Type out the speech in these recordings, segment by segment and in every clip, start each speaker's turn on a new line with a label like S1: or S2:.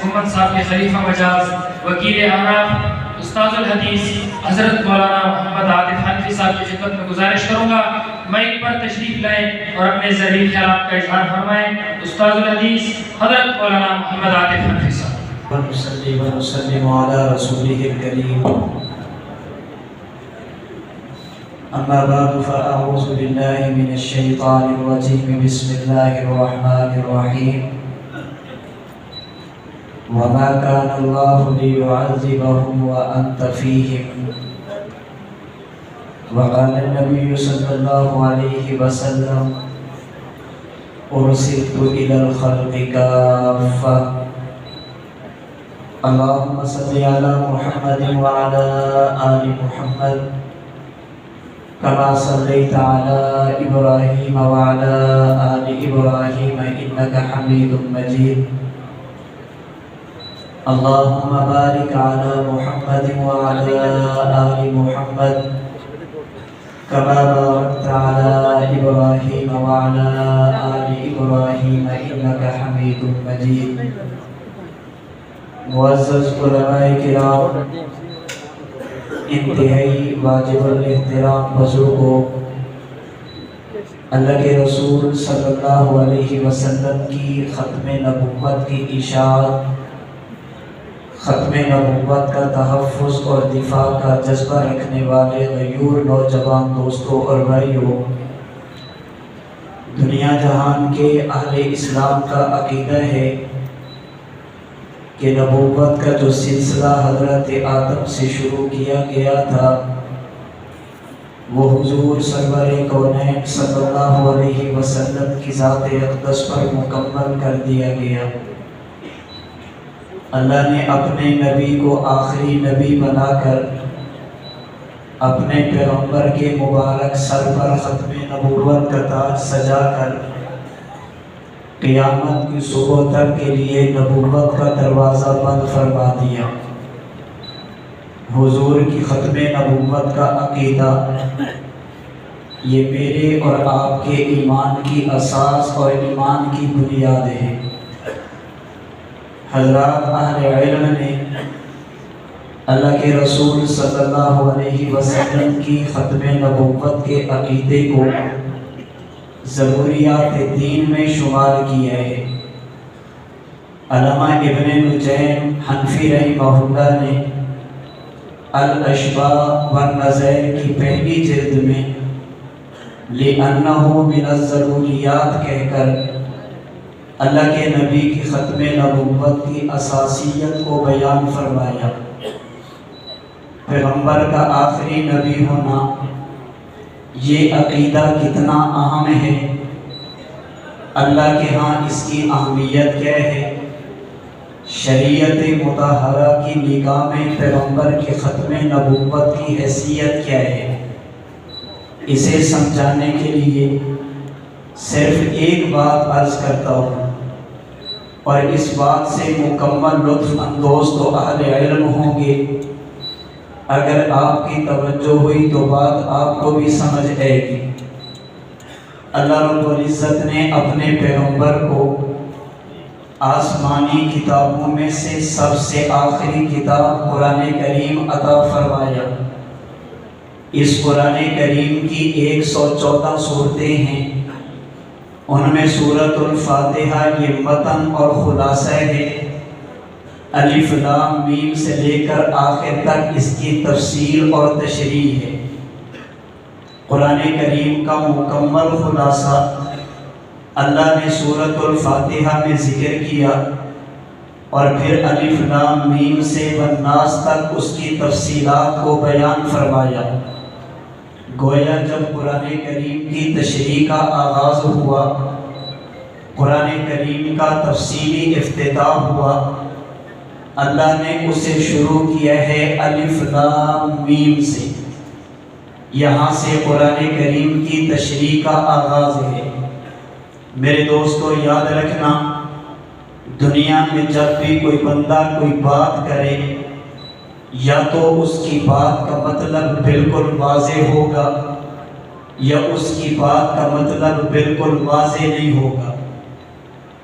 S1: محمد صاحب کے خلیفہ مجاز وکیل اعلیٰ استاد الحدیث حضرت مولانا محمد عاطف حنفی صاحب کی خدمت میں گزارش کروں گا مائک پر تشریف لائیں اور اپنے ذریعہ خیالات کا اظہار فرمائیں۔ استاد الحدیث حضرت مولانا محمد عاطف حنفی صاحب۔
S2: ونصلي ونسلم على رسوله الكريم أما بعد فأعوذ بالله من الشيطان الرجيم بسم الله الرحمن الرحيم وما كان الله ليعذبهم وأنت فيهم وقال النبي صلى الله عليه وسلم أرسلت إلى الخلق كافة اللهم صل على محمد وعلى آل محمد كما صليت على إبراهيم وعلى آل إبراهيم إنك حميد مجيد اللهم بارك على محمد وعلى آل محمد كما باركت على إبراهيم وعلى آل إبراهيم إنك حميد مجيد معزز علماء کرام، انتہائی واجب الاحترام بزرگوں، اللہ کے رسول صلی اللہ علیہ وسلم کی ختم نبوت کی اشاعت، ختم نبوت کا تحفظ اور دفاع کا جذبہ رکھنے والے غیور نوجوان دوستوں اور بھائیوں، دنیا جہان کے اہل اسلام کا عقیدہ ہے کہ نبوت کا جو سلسلہ حضرت آدم سے شروع کیا گیا تھا وہ حضور سرور کونین صلی اللہ علیہ وسلم کی ذات اقدس پر مکمل کر دیا گیا۔ اللہ نے اپنے نبی کو آخری نبی بنا کر اپنے پیغمبر کے مبارک سر پر ختم نبوت کا تاج سجا کر قیامت کی صبح تک کے لیے نبوت کا دروازہ بند فرما دیا۔ حضور کی ختم نبوت کا عقیدہ یہ میرے اور آپ کے ایمان کی اساس اور ایمان کی بنیاد ہے۔ حضرات اہل علم نے اللہ کے رسول صلی اللہ علیہ وسلم کی ختم نبوت کے عقیدے کو ضروریات دین میں شمار کیا ہے۔ علامہ ابن نجیم حنفی رحمہ اللہ نے الاشباح والنظائر کی پہلی جلد میں لِأَنَّهُ مِنَ الضروریات کہہ کر اللہ کے نبی کی ختم نبوت کی اساسیت کو بیان فرمایا۔ پیغمبر کا آخری نبی ہونا یہ عقیدہ کتنا اہم ہے، اللہ کے ہاں اس کی اہمیت کیا ہے، شریعت مطہرہ کی نگاہ میں پیغمبر کے ختم نبوت کی حیثیت کیا ہے، اسے سمجھانے کے لیے صرف ایک بات عرض کرتا ہوں اور اس بات سے مکمل لطف اندوز تو اہل علم ہوں گے۔ اگر آپ کی توجہ ہوئی تو بات آپ کو بھی سمجھ آئے گی۔ اللہ رب العزت نے اپنے پیغمبر کو آسمانی کتابوں میں سے سب سے آخری کتاب قرآن کریم عطا فرمایا۔ اس قرآن کریم کی 114 صورتیں ہیں، ان میں سورۃ الفاتحہ یہ متن اور خلاصہ ہے۔ الف لام میم سے لے کر آخر تک اس کی تفصیل اور تشریح ہے۔ قرآن کریم کا مکمل خلاصہ اللہ نے سورۃ الفاتحہ میں ذکر کیا اور پھر الف لام میم سے والناس تک اس کی تفصیلات کو بیان فرمایا۔ گویا جب قرآن کریم کی تشریح کا آغاز ہوا، قرآن کریم کا تفصیلی افتتاح ہوا، اللہ نے اسے شروع کیا ہے الف لام میم سے۔ یہاں سے قرآن کریم کی تشریح کا آغاز ہے۔ میرے دوستو یاد رکھنا، دنیا میں جب بھی کوئی بندہ کوئی بات کرے یا تو اس کی بات کا مطلب بالکل واضح ہوگا یا اس کی بات کا مطلب بالکل واضح نہیں ہوگا۔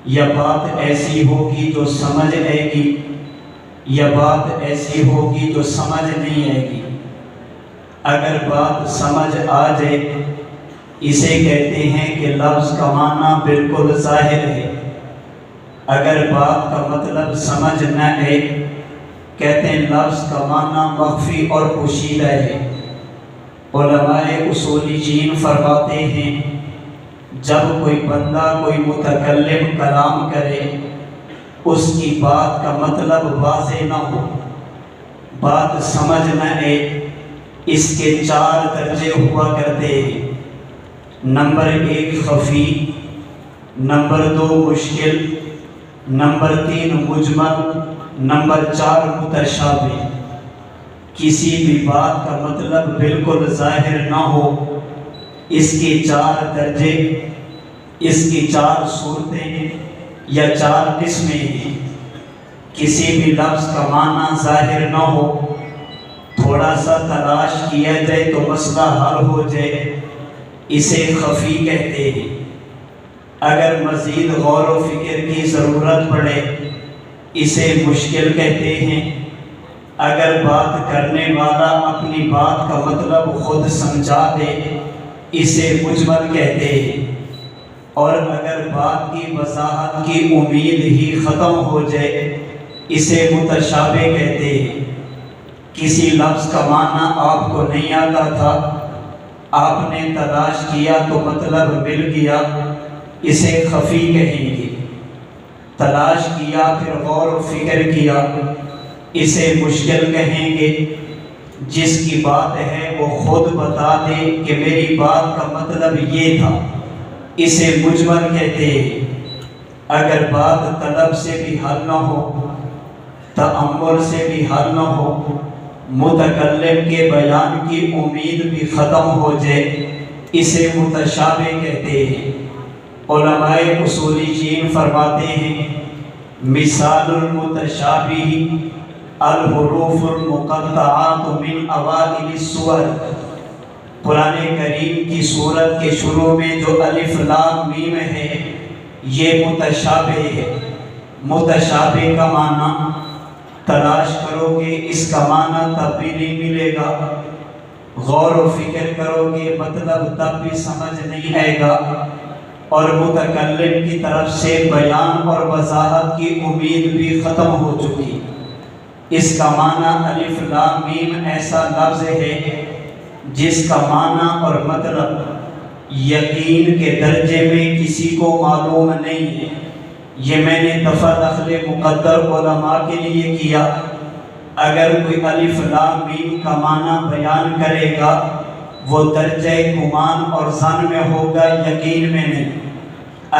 S2: یا بات ایسی ہوگی جو سمجھ آئے گی یا بات ایسی ہوگی جو سمجھ نہیں آئے گی۔ اگر بات سمجھ آ جائے اسے کہتے ہیں کہ لفظ کا معنی بالکل ظاہر ہے۔ اگر بات کا مطلب سمجھ نہ آئے کہتے ہیں لفظ کا معنی مخفی اور پوشیدہ ہے۔ علماء اصولیین فرماتے ہیں جب کوئی بندہ کوئی متکلم کلام کرے اس کی بات کا مطلب واضح نہ ہو، بات سمجھ نہ آئے، اس کے 4 درجے ہوا کرتے ہیں۔ نمبر 1 خفی، نمبر 2 مشکل، نمبر 3 مجمل، نمبر 4 متشابہ۔ کسی بھی بات کا مطلب بالکل ظاہر نہ ہو، اس کے 4 درجے، اس کی 4 صورتیں یا 4 قسمیں ہیں۔ کسی بھی لفظ کا معنی ظاہر نہ ہو، تھوڑا سا تلاش کیا جائے تو مسئلہ حل ہو جائے، اسے خفی کہتے ہیں۔ اگر مزید غور و فکر کی ضرورت پڑے اسے مشکل کہتے ہیں۔ اگر بات کرنے والا اپنی بات کا مطلب خود سمجھا دے اسے مجمل کہتے ہیں، اور اگر بات کی وضاحت کی امید ہی ختم ہو جائے اسے متشابہ کہتے ہیں۔ کسی لفظ کا معنی آپ کو نہیں آتا تھا، آپ نے تلاش کیا تو مطلب مل گیا، اسے خفی کہیں گے۔ تلاش کیا پھر غور و فکر کیا، اسے مشکل کہیں گے۔ جس کی بات ہے وہ خود بتا دے کہ میری بات کا مطلب یہ تھا، اسے مجمل کہتے ہیں۔ اگر بات طلب سے بھی حل نہ ہو، تأمل سے بھی حل نہ ہو، متکلم کے بیان کی امید بھی ختم ہو جائے، اسے متشابہ کہتے ہیں۔ علماء اصولیین فرماتے ہیں مثال المتشابہ الحروف المقطعات من اوائل السور۔ قرآن کریم کی سورت کے شروع میں جو الف لام میم ہے یہ متشابہ ہے۔ متشابہ کا معنی تلاش کرو گے اس کا معنی تب بھی نہیں ملے گا، غور و فکر کرو گے مطلب تب بھی سمجھ نہیں آئے گا، اور متکلم کی طرف سے بیان اور وضاحت کی امید بھی ختم ہو چکی۔ اس کا معنی الف لام میم ایسا لفظ ہے جس کا معنی اور مطلب یقین کے درجے میں کسی کو معلوم نہیں ہے۔ یہ میں نے دفع دخل مقدر علماء کے لیے کیا۔ اگر کوئی الف لام میم کا معنی بیان کرے گا وہ درجہ گمان اور ظن میں ہوگا، یقین میں نہیں۔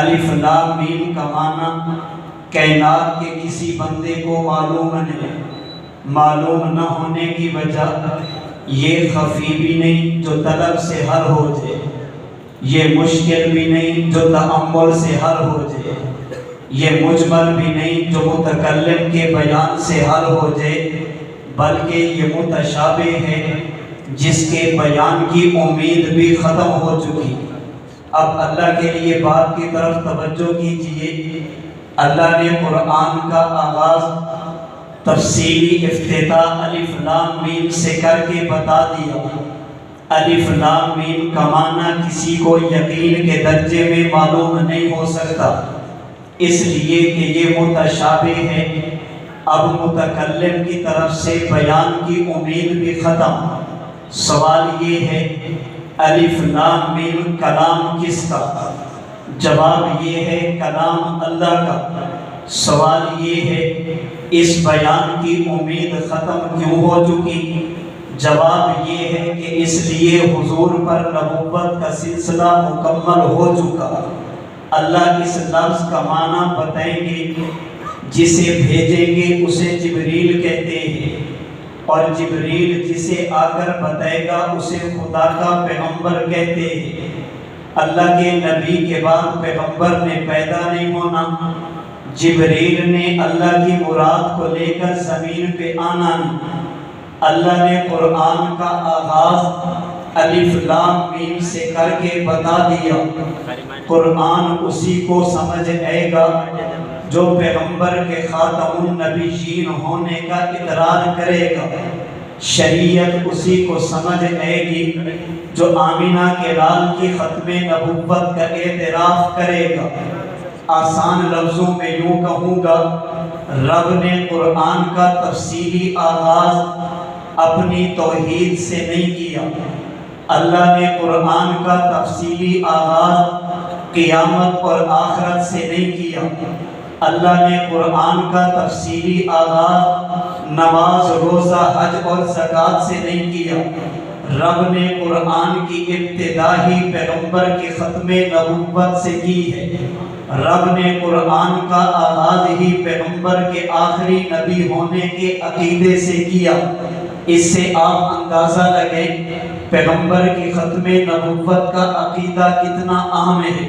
S2: الف لام میم کا معنی کائنات کے کسی بندے کو معلوم نہیں، معلوم نہ ہونے کی وجہ یہ خفی بھی نہیں جو طلب سے حل ہو جائے، یہ مشکل بھی نہیں جو تأمل سے حل ہو جائے، یہ مجمل بھی نہیں جو متکلم کے بیان سے حل ہو جائے، بلکہ یہ متشابہ ہے جس کے بیان کی امید بھی ختم ہو چکی۔ اب اللہ کے لیے بات کی طرف توجہ کیجئے۔ اللہ نے قرآن کا آغاز تفصیلی افتتاح الف لام میم سے کر کے بتا دیا۔ الف لام میم کا معنی کسی کو یقین کے درجے میں معلوم نہیں ہو سکتا، اس لیے کہ یہ متشابہ ہے۔ اب متکلم کی طرف سے بیان کی امید بھی ختم۔ سوال یہ ہے الف لام میم کلام کس کا؟ جواب یہ ہے کلام اللہ کا۔ سوال یہ ہے اس بیان کی امید ختم کیوں ہو چکی؟ جواب یہ ہے کہ اس لیے حضور پر نبوت کا سلسلہ مکمل ہو چکا۔ اللہ اس لفظ کا معنی بتائیں گے، جسے بھیجیں گے اسے جبریل کہتے ہیں، اور جبریل جسے آ کر بتائے گا اسے خدا کا پیغمبر کہتے ہیں۔ اللہ کے نبی کے بعد پیغمبر نے پیدا نہیں ہونا، جبریل نے اللہ کی مراد کو لے کر زمین پہ آنا نہیں۔ اللہ نے قرآن کا آغاز الف لام میم سے کر کے بتا دیا، قرآن اسی کو سمجھ آئے گا جو پیغمبر کے خاتم النبیین ہونے کا اقرار کرے گا، شریعت اسی کو سمجھ آئے گی جو آمینہ کے لال کی ختم نبوت کا اعتراف کرے گا۔ آسان لفظوں میں یوں کہوں گا، رب نے قرآن کا تفصیلی آغاز اپنی توحید سے نہیں کیا، اللہ نے قرآن کا تفصیلی آغاز قیامت اور آخرت سے نہیں کیا، اللہ نے قرآن کا تفصیلی آغاز نماز، روزہ، حج اور زکوٰۃ سے نہیں کیا، رب نے قرآن کی ابتدا ہی پیغمبر کے ختم نبوت سے کی ہے، رب نے قرآن کا آغاز ہی پیغمبر کے آخری نبی ہونے کے عقیدے سے کیا۔ اس سے آپ اندازہ لگیں پیغمبر کی ختم نبوت کا عقیدہ کتنا اہم ہے،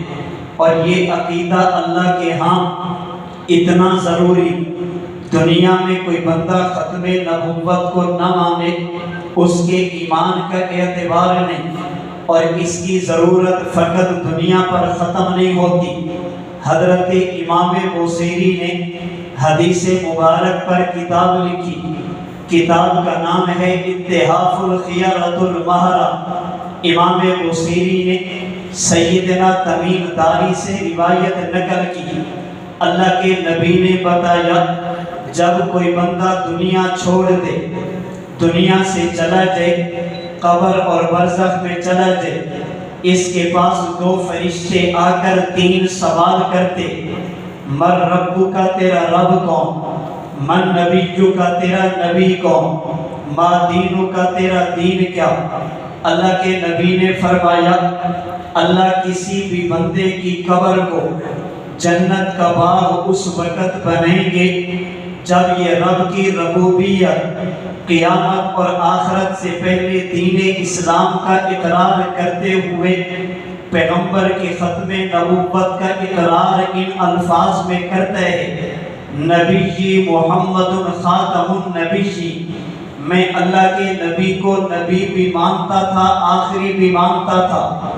S2: اور یہ عقیدہ اللہ کے ہاں اتنا ضروری، دنیا میں کوئی بندہ ختم نبوت کو نہ مانے اس کے ایمان کا اعتبار نہیں، اور اس کی ضرورت فقط دنیا پر ختم نہیں ہوتی۔ حضرت امام بوصیری نے حدیث مبارک پر کتاب لکھی، کتاب کا نام ہے اتحاف الخیارۃ المہرہ۔ امام بوصیری نے سیدنا تمیم داری سے روایت نقل کی، اللہ کے نبی نے بتایا جب کوئی بندہ دنیا چھوڑ دے، دنیا سے چلا جائے، قبر اور برزخ میں چلا جائے، اس کے پاس دو فرشتے آ کر تین سوال کرتے، من ربو کا تیرا رب کون، من نبیو کا تیرا نبی کون، ما دینو کا تیرا دین کیا۔ اللہ کے نبی نے فرمایا اللہ کسی بھی بندے کی قبر کو جنت کا باغ اس وقت بنائیں گے جب یہ رب کی ربوبیت، قیامت اور آخرت سے پہلے دین اسلام کا اقرار کرتے ہوئے پیغمبر کے ختم نبوت کا اقرار ان الفاظ میں کرتا ہے، نبی محمد خاتم النبی، میں اللہ کے نبی کو نبی بھی مانتا تھا، آخری بھی مانتا تھا۔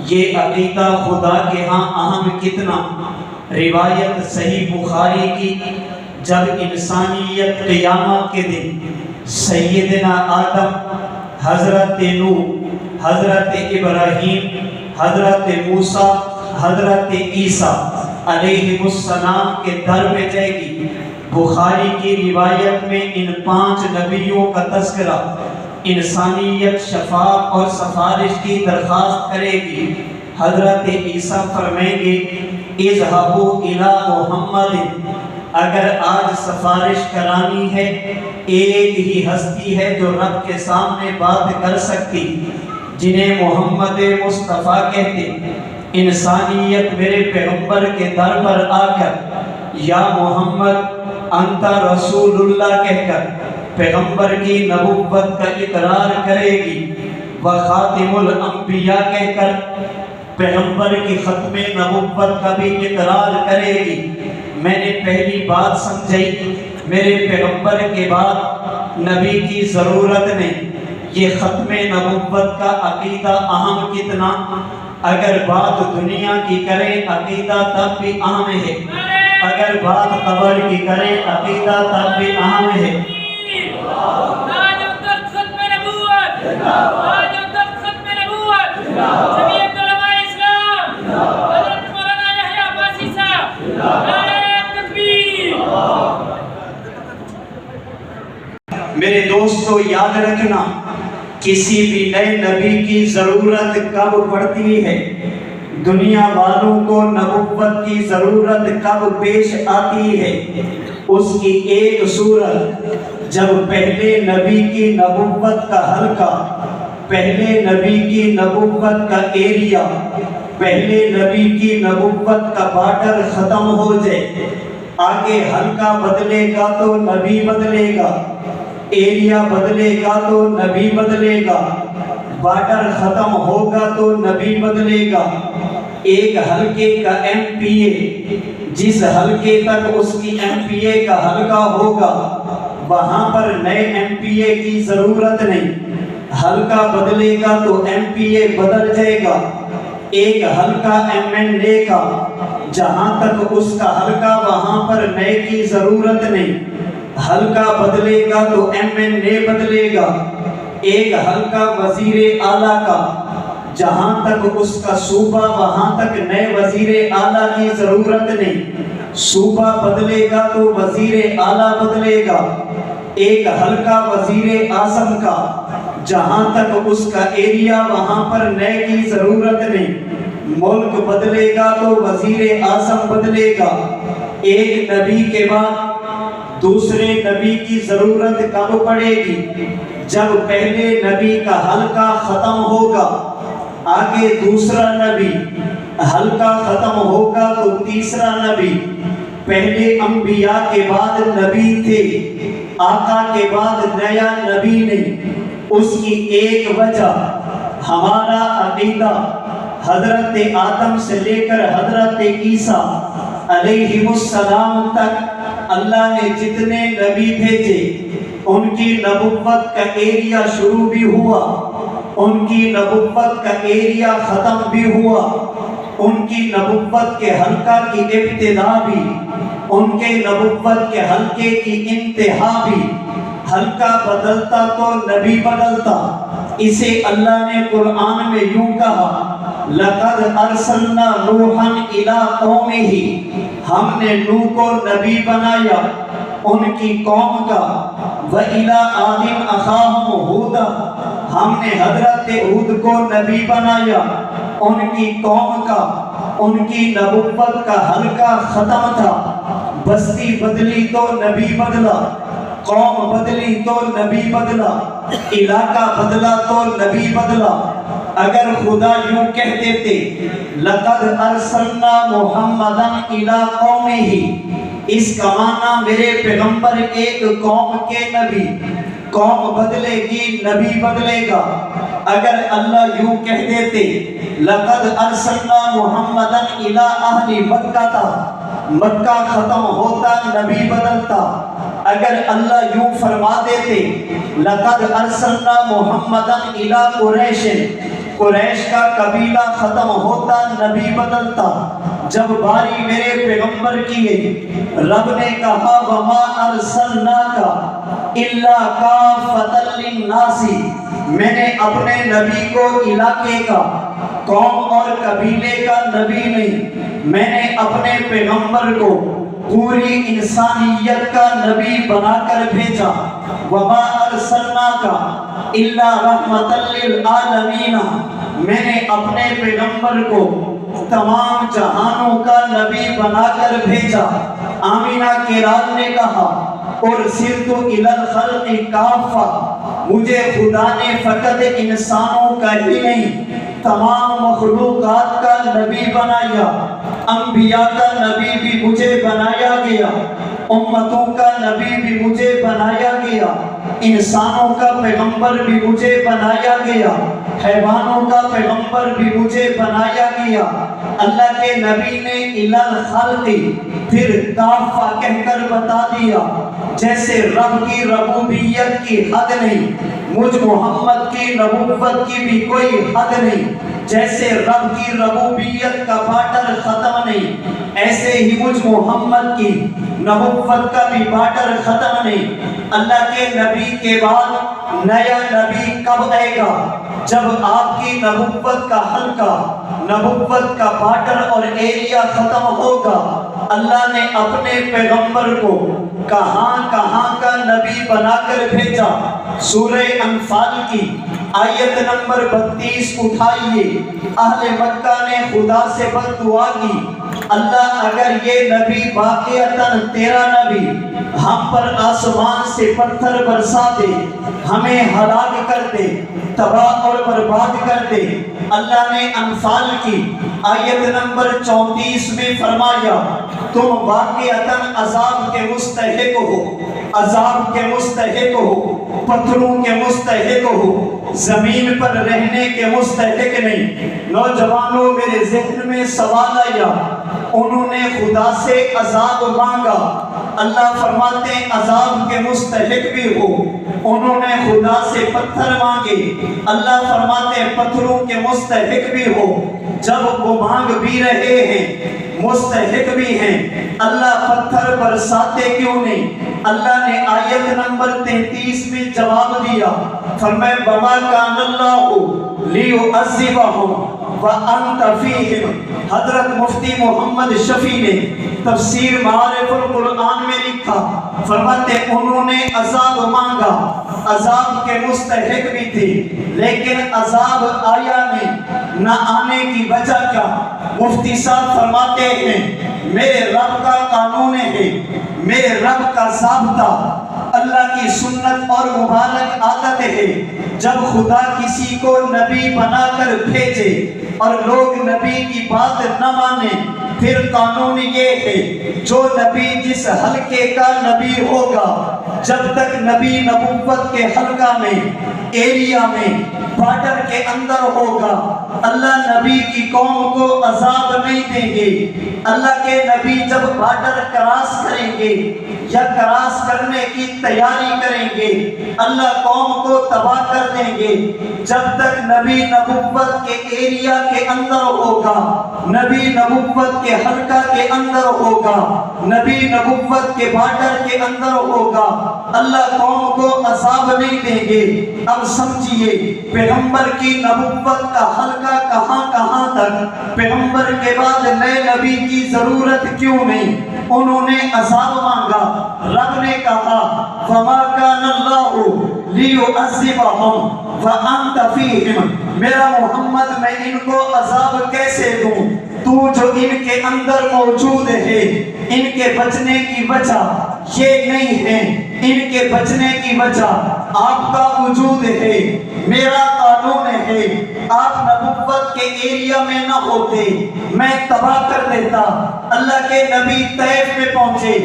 S2: یہ عقیدہ خدا کے ہاں اہم کتنا۔ روایت صحیح بخاری کی، جب انسانیت قیامت کے دن سیدنا آدم، حضرت نوح، حضرت ابراہیم، حضرت موسیٰ، حضرت عیسیٰ علیہ السلام کے در میں جائے گی، بخاری کی روایت میں ان 5 نبیوں کا تذکرہ، انسانیت شفاعت اور سفارش کی درخواست کرے گی۔ حضرت عیسیٰ فرمائیں گے اذهبوا الى محمد، اگر آج سفارش کرانی ہے ایک ہی ہستی ہے جو رب کے سامنے بات کر سکتی، جنہیں محمد مصطفیٰ کہتے، انسانیت میرے پیغمبر کے در پر آ کر یا محمد انت رسول اللہ کہہ کر پیغمبر کی نبوت کا اقرار کرے گی، وخاتم الانبیاء کہہ کر پیغمبر کی ختم نبوت کا بھی اقرار کرے گی۔ میں نے پہلی بات سمجھائی، میرے پیغمبر کے بعد نبی کی ضرورت نہیں۔ یہ ختم نبوت کا عقیدہ اہم کتنا، اگر بات دنیا کی کریں عقیدہ تب بھی اہم ہے، اگر بات قبر کی کریں عقیدہ تب بھی اہم ہے۔ میرے دوستو یاد رکھنا، کسی بھی نئے نبی کی ضرورت کب پڑتی ہے، دنیا والوں کو نبوت کی ضرورت کب پیش آتی ہے؟ اس کی ایک صورت جب پہلے نبی کی نبوت کا حلقہ، پہلے نبی کی نبوت کا ایریا، پہلے نبی کی نبوت کا بارڈر ختم ہو جائے، آگے حلقہ بدلے گا تو نبی بدلے گا، ایریا بدلے گا تو نبی بدلے گا، بارڈر ختم ہوگا تو نبی بدلے گا۔ ایک حلقے کا ایم پی اے، جس حلقے تک اس کی ایم پی اے کا حلقہ ہوگا وہاں پر نئے ایم پی اے کی ضرورت نہیں۔ حلقہ بدلے گا تو MPA بدل جائے گا، ایک حلقہ MNA کا، جہاں تک اس کا حلقہ وہاں پر نئے کی ضرورت نہیں۔ حلقہ بدلے گا تو MNA بدلے گا، ایک حلقہ وزیر اعلیٰ کا، جہاں تک اس کا صوبہ وہاں تک نئے وزیر اعلیٰ کی ضرورت نہیں۔ صوبہ بدلے گا تو وزیر اعلیٰ بدلے گا، ایک حلقہ وزیر اعظم کا، جہاں تک اس کا ایریا وہاں پر نئے کی ضرورت نہیں۔ ملک بدلے گا تو وزیر اعظم بدلے گا، ایک نبی کے بعد دوسرے نبی کی ضرورت کب پڑے گی؟ جب پہلے نبی کا حلقہ ختم ہوگا، آگے دوسرا نبی، حلقہ ختم ہوگا تو تیسرا نبی۔ پہلے انبیاء کے بعد نبی تھے، آقا کے بعد نیا نبی نہیں۔ اس کی ایک وجہ ہمارا عقیدہ حضرت آدم سے لے کر حضرت عیسیٰ علیہ السلام تک اللہ نے جتنے نبی بھیجے ان کی نبوت کا ایریا شروع بھی ہوا، ان کی نبوت کا ایریا ختم بھی ہوا، ان کی نبوت کے حلقہ کی ابتدا بھی، ان کے نبوت کے حلقے کی انتہا بھی۔ حلقہ بدلتا تو نبی بدلتا۔ اسے اللہ نے قرآن میں یوں کہا، لَقَدْ أَرْسَلْنَا نُوحًا إِلَىٰ قَوْمِهِ، ہم نے نوح کو نبی بنایا ان کی قوم کا، وَإِلَىٰ عَادٍ أَخَاهُمْ هُودًا، ہم نے حضرت ہود کو نبی بنایا ان کی قوم کا۔ ان کی نبوت کا حلقہ ختم تھا، بستی بدلی تو نبی بدلا، قوم بدلی تو نبی بدلا، علاقہ بدلا تو نبی بدلا۔ اگر خدا یوں کہہ دیتے لَقَدْ أَرْسَلْنَا مُحَمَّدًا إِلَىٰ قَوْمِهِ، اس کا معنی میرے پیغمبر ایک قوم کے نبی، قوم بدلے گی نبی بدلے گا۔ اگر اللہ یوں کہہ دیتے لَقَدْ أَرْسَلْنَا مُحَمَّدًا إِلَىٰ أَهْلِ مَكَّةَ، مکہ ختم ہوتا نبی بدلتا۔ اگر اللہ یوں فرما دیتے لَقَدْ أَرْسَلْنَا مُحَمَّدًا إِلَىٰ قُرَيْشٍ، قریش کا قبیلہ ختم ہوتا نبی بدلتا۔ جب باری میرے پیغمبر کی رب نے کہا وَمَا أَرْسَلْنَاكَ إِلَّا كَافَّةً لِلنَّاسِ، میں نے اپنے نبی کو علاقے کا، قوم اور قبیلے کا نبی نہیں، میں نے اپنے پیغمبر کو پوری انسانیت کا نبی بنا کر بھیجا۔ وَمَا أَرْسَلْنَاكَ إِلَّا رَحْمَةً لِلْعَالَمِينَ، میں نے اپنے پیغمبر کو تمام جہانوں کا نبی بنا کر بھیجا۔ آمینہ کے لال نے کہا أُرْسِلْتُ إِلَى الْخَلْقِ كَافَّةً، مجھے خدا نے فقط انسانوں کا ہی نہیں تمام مخلوقات کا نبی بنایا۔ انبیاء کا نبی بھی مجھے بنایا گیا، امتوں کا نبی بھی مجھے بنایا گیا، انسانوں کا پیغمبر بھی مجھے بنایا گیا، حیوانوں کا پیغمبر بھی مجھے بنایا گیا۔ اللہ کے نبی نے اِلَى الْخَلْقِ پھر کافہ کہہ کر بتا دیا، جیسے رب کی ربوبیت کی حد نہیں، مجھ محمد کی نبوت کی بھی کوئی حد نہیں۔ جیسے رب کی ربوبیت کا باٹر ختم نہیں، ایسے ہی مجھ محمد کی نبوت کا بھی باٹر ختم نہیں۔ اللہ کے نبی کے بعد نیا نبی کب آئے گا؟ جب آپ کی نبوت کا حلقہ، نبوت کا باٹر اور ایریا ختم ہوگا۔ اللہ نے اپنے پیغمبر کو کہاں کہاں کا نبی بنا کر بھیجا۔ سورہ انفال کی آیت نمبر 32 اٹھائیے۔ اہل مکہ نے خدا سے بد دعا کی، اللہ اگر یہ نبی واقعتاً تیرا نبی ہم پر آسمان سے پتھر برسا دے، ہمیں ہلاک کر دے، تباہ اور برباد کر دے۔ اللہ نے انفال کی آیت نمبر 34 میں فرمایا تم واقعتاً عذاب کے مستحق ہو، عذاب کے مستحق ہو، پتھروں کے مستحق ہو، زمین پر رہنے کے مستحق نہیں۔ نوجوانوں میرے ذہن میں سوال آیا، انہوں نے خدا سے عذاب مانگا، اللہ فرماتے ہیں عذاب کے مستحق بھی ہو۔ انہوں نے خدا سے پتھر مانگے، اللہ فرماتے ہیں پتھروں کے مستحق بھی ہو۔ جب وہ مانگ بھی رہے ہیں، مستحق بھی ہیں، اللہ پتھر برساتے کیوں نہیں؟ اللہ نے آیت نمبر 33 میں جواب دیا، فرمائے وَمَا كَانَ اللَّهُ لِيُعَذِّبَهُمْ وَأَنْتَ فِيهِمْ۔ حضرت مفتی محمد شفیع نے تفسیر معارف القرآن میں لکھا، فرماتے انہوں نے عذاب مانگا، عذاب کے مستحق بھی تھے، لیکن عذاب آیا نہیں۔ نہ آنے کی وجہ کیا؟ مفتی صاحب فرماتے ہیں میرے رب کا قانون ہے، میرے رب کا ضابطہ، اللہ کی سنت اور مبارک عادت ہے، جب خدا کسی کو نبی بنا کر بھیجے اور لوگ نبی کی بات نہ مانیں، پھر قانون یہ ہے جو نبی جس حلقے کا نبی ہوگا، جب تک نبی نبوت کے حلقہ میں، ایریا میں، بارڈر کے اندر ہوگا، اللہ نبی کی قوم کو عذاب نہیں دیں گے۔ اللہ کے نبی جب بارڈر کراس کریں گے یا کراس کرنے کی تیاری کریں گے، اللہ قوم کو تباہ کر دیں گے۔ جب تک نبی نبوت کے ایریا کے اندر ہوگا، نبی نبوت کے حلقہ کے اندر ہوگا، نبی نبوت کے بارڈر کے اندر ہوگا، اللہ قوم کو عذاب نہیں دیں گے۔ اب سمجھیے پیغمبر کی نبوت کا حلقہ کہاں کہاں تک، پیغمبر کے بعد نئے نبی کی ضرورت کیوں نہیں؟ انہوں نے عذاب مانگا، رب نے کہا وَمَا كَانَ اللَّهُ لِيُعَذِّبَهُمْ وَأَنْتَ فِيهِمْ۔ میرا محمد میں ان کو عذاب کیسے دوں؟ تو جو ان کے اندر موجود ہے، ان کے بچنے کی وجہ یہ نہیں ہے، ان کے بچنے کی وجہ آپ کا وجود ہے، میرا قانون ہے۔ آپ نبوت کے ایریا میں نہ ہوتے، میں تباہ کر دیتا۔ اللہ کے نبی طیف میں پہنچے،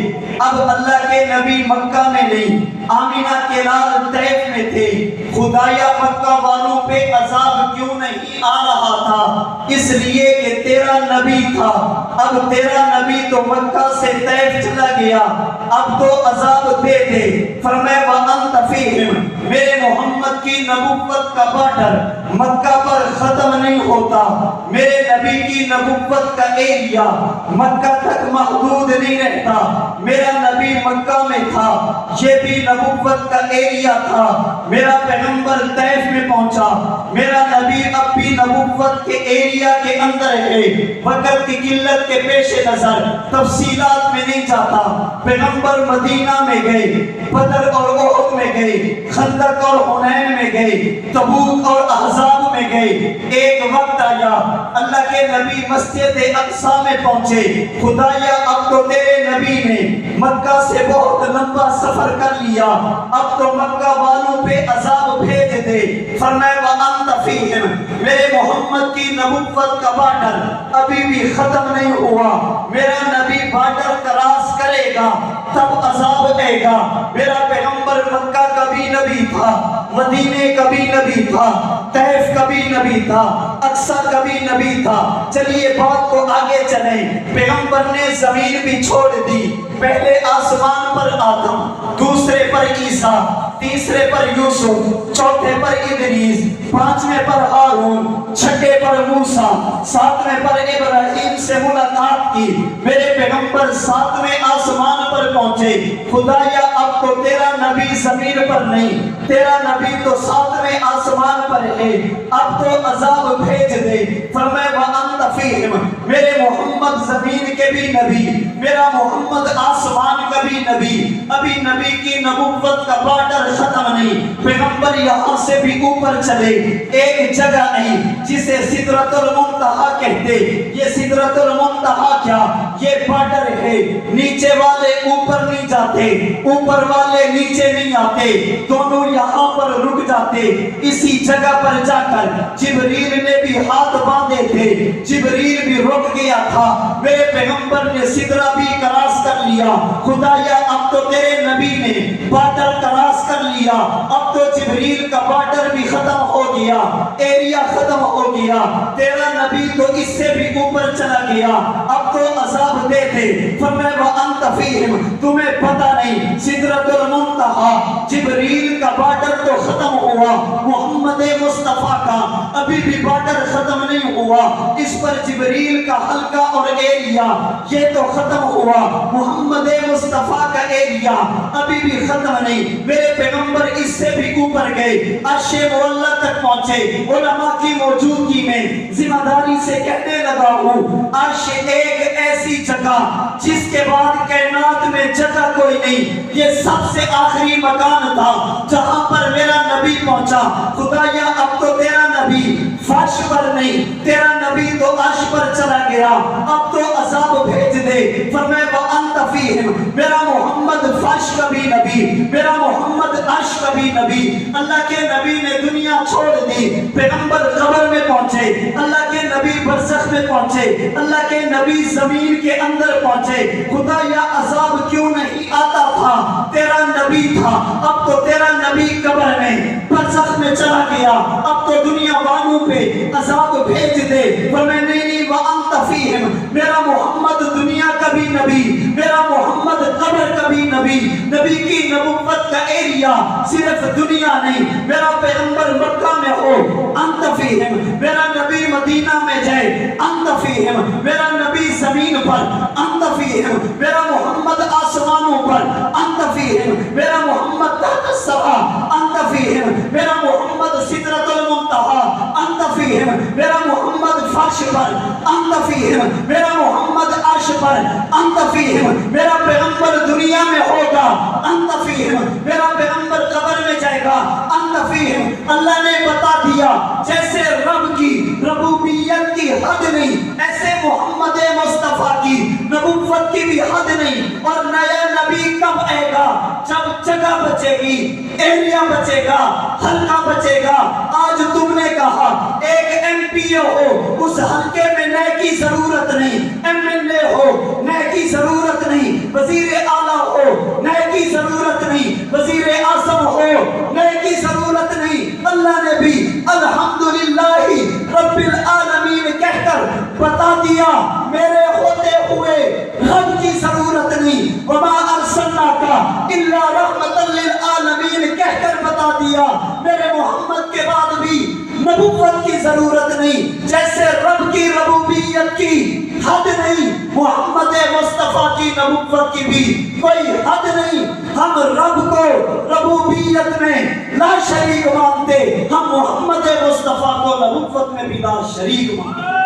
S2: اب اللہ کے نبی مکہ میں نہیں، آمینہ کے لال طیف میں تھے۔ خدایا مکہ والوں پہ عذاب کیوں نہیں آ رہا تھا؟ اس لیے کہ تیرا نبی تھا، اب تیرا نبی تو مکہ سے طیف چلا گیا، اب تو عذاب دے دے۔ فرمائے وَأَنْتَ فِيهِمْ، میرے محمد کی نبوت کا بارڈر مکہ پر ختم نہیں ہوتا، میرے نبی کی نبوت کا ایریا مکہ تک محدود نہیں رہتا۔ میرا نبی مکہ میں تھا، یہ بھی نبوت کا ایریا تھا، میرا پیغمبر طیف میں پہنچا، میرا نبی اب بھی نبوت کے ایریا کے اندر ہے۔ وقت کی قلت کے پیش نظر تفصیلات میں نہیں جاتا، پیغمبر مدینہ میں گئے، بدر اور احد میں گئے، خندق اور حنین میں گئے، تبوک اور احزاب میں گئے۔ ایک وقت آیا اللہ کے نبی مسجد اقصی میں پہنچے، خدایا اب تو تیرے نبی نے مکہ سے بہت لمبا سفر کر لیا، اب تو مکہ والوں پہ عذاب بھیج دے۔ فرمائے وَأَنْتَ فِيهِمْ، میرے محمد کی نبوت کا بارڈر ابھی بھی ختم نہیں ہوا، میرا نبی بارڈر کراس کرے گا تب عذاب دے گا۔ میرا پیغمبر مکہ کا بھی نبی تھا، مدینے کا بھی نبی تھا، طیف کا بھی نبی تھا، اقصی کا بھی نبی تھا۔ چلیے بات کو آگے چلیں، پیغمبر نے زمین بھی چھوڑ دی، پہلے آسمان پر آدم، دوسرے پر عیسیٰ، تیسرے پر یوسف، چوتھے پر ادریس، پانچویں پر ہارون، چھٹے پر موسیٰ، ساتویں پر ابراہیم سے ملاقات کی۔ میرے پیغمبر ساتویں آسمان پر پہنچے، خدایا اب تو تیرا نبی زمین پر نہیں، تیرا نبی تو ساتویں آسمان پر ہے، اب تو عذاب بھیج دے۔ فرمائے وَأَنْتَ فِيهِمْ، میرے محمد زمین کے بھی نبی، میرا محمد آسمان کا بھی نبی، ابھی نبی کی نبوت کا بارڈر ختم نہیں، پیغمبر یہاں سے بھی اوپر چلے، ایک جگہ نہیں جسے سدرۃ المنتہا کہتے۔ یہ سدرۃ المنتہا کیا؟ یہ بارڈر ہے، نیچے والے اوپر نہیں جاتے، اوپر والے نیچے نہیں آتے، دونوں یہاں پر رک جاتے۔ اسی جگہ پر جا کر جبریل نے بھی ہاتھ باندھے تھے، جبریل بھی رک گیا تھا، میرے پیغمبر نے سدرہ بھی کراس کر لیا۔ خدایا اب تو تیرے نبی نے بارڈر کراس کر لیا، گیا، اب تو جبریل کا بارڈر بھی ختم ہو گیا، ایریا ختم ہو گیا، تیرا نبی تو اس سے بھی اوپر چلا گیا، اب تو عذاب دے دے۔ فرمایا وَأَنْتَ فِيهِمْ، تمہیں پتہ نہیں سدرۃ المنتہا جبریل کا بارڈر تو ختم ہوا، محمد مصطفیٰ کا ابھی بھی بارڈر ختم نہیں ہوا، اس پر جبریل کا حلقہ اور ایریا یہ تو ختم ہوا، محمد مصطفیٰ کا ایریا ابھی بھی ختم نہیں۔ میرے پیغمبر اس سے بھی اوپر گئے، عرش معلیٰ تک پہنچے، علماء کی موجودگی میں ذمہ داری سے کہنے لگا ہوں عرش ایک ایسی جگہ جس کے بعد کائنات میں جگہ کوئی نہیں، یہ سب سے آخری مکان تھا جہاں پر میرا نبی پہنچا۔ خدایا اب تو تیرا نبی فرش پر نہیں، تیرا نبی تو عرش پر چلا گیا، اب تو عذاب بھیج دے۔ فرمایا وَأَنْتَ فِيهِمْ، میرا محمد فرش کا بھی نبی، میرا محمد عرش کا بھی نبی۔ اللہ کے نبی نے دنیا چھوڑ دی، پیغمبر قبر میں پہنچے، اللہ کے نبی برزخ میں پہنچے، اللہ کے نبی زمین کے اندر پہنچے۔ خدا یا عذاب کیوں نہیں آتا تھا؟ تیرا نبی تھا، اب تو تیرا نبی قبر میں برزخ میں چلا گیا، اب تو دنیا والوں پہ عذاب بھیج دے۔ فرمایا نہیں وَأَنْتَ فِيهِمْ، میرا محمد دنیا کا بھی نبی، میرا محمد قبر کا بھی نبی، نبی کی نبوت کا ایریا صرف دنیا نہیں، میرا پیغمبر مکہ میں ہو انت فیہم، میرا نبی مدینہ میں جائے انت فیہم، میرا نبی زمین پر انت فیہم، میرا محمد آسمانوں پر انت فیہم، میرا محمد تحت السما انت فیہم، میرا محمد سدرۃ المنتہا انت فیہم، میرا محمد فرش پر انت فیہم، میرا محمد عرش پر انت فیہم، میرا پیغمبر دنیا میں ہوگا انت فیہم، میرا پیغمبر قبر میں جائے گا انت فیہم۔ اللہ نے بتا دیا جیسے رب کی ربوبیت کی حد نہیں، ایسے محمد مصطفیٰ کی نبوت کی بھی حد نہیں۔ اور نیا نبی کب آئے گا؟ جب جگہ بچے گی، ایریا بچے گا، حلقہ بچے گا۔ آج تم نے کہا ایک ایم پی ہو، اس حلقے میں نئے کی ضرورت نہیں، ایم ایل اے ہو نئے کی ضرورت نہیں، وزیر اعلیٰ ہو نئے کی ضرورت نہیں، وزیر اعظم ہو نئے کی ضرورت نہیں۔ اللہ نے بھی الحمدللہ رب العالمین کہہ کر بتا دیا میرے ہوتے ہوئے رب کی ضرورت نہیں، وما ارسلناک الا رحمۃ للعالمین کہہ کر بتا دیا میرے محمد کے بعد بھی نبوت کی ضرورت نہیں۔ جیسے رب کی ربوبیت کی حد نہیں، محمد مصطفیٰ کی نبوت کی بھی کوئی حد نہیں۔ ہم رب کو ربوبیت میں لا شریک مانتے، ہم محمد مصطفیٰ کو نبوت میں بھی لا شریک مانتے۔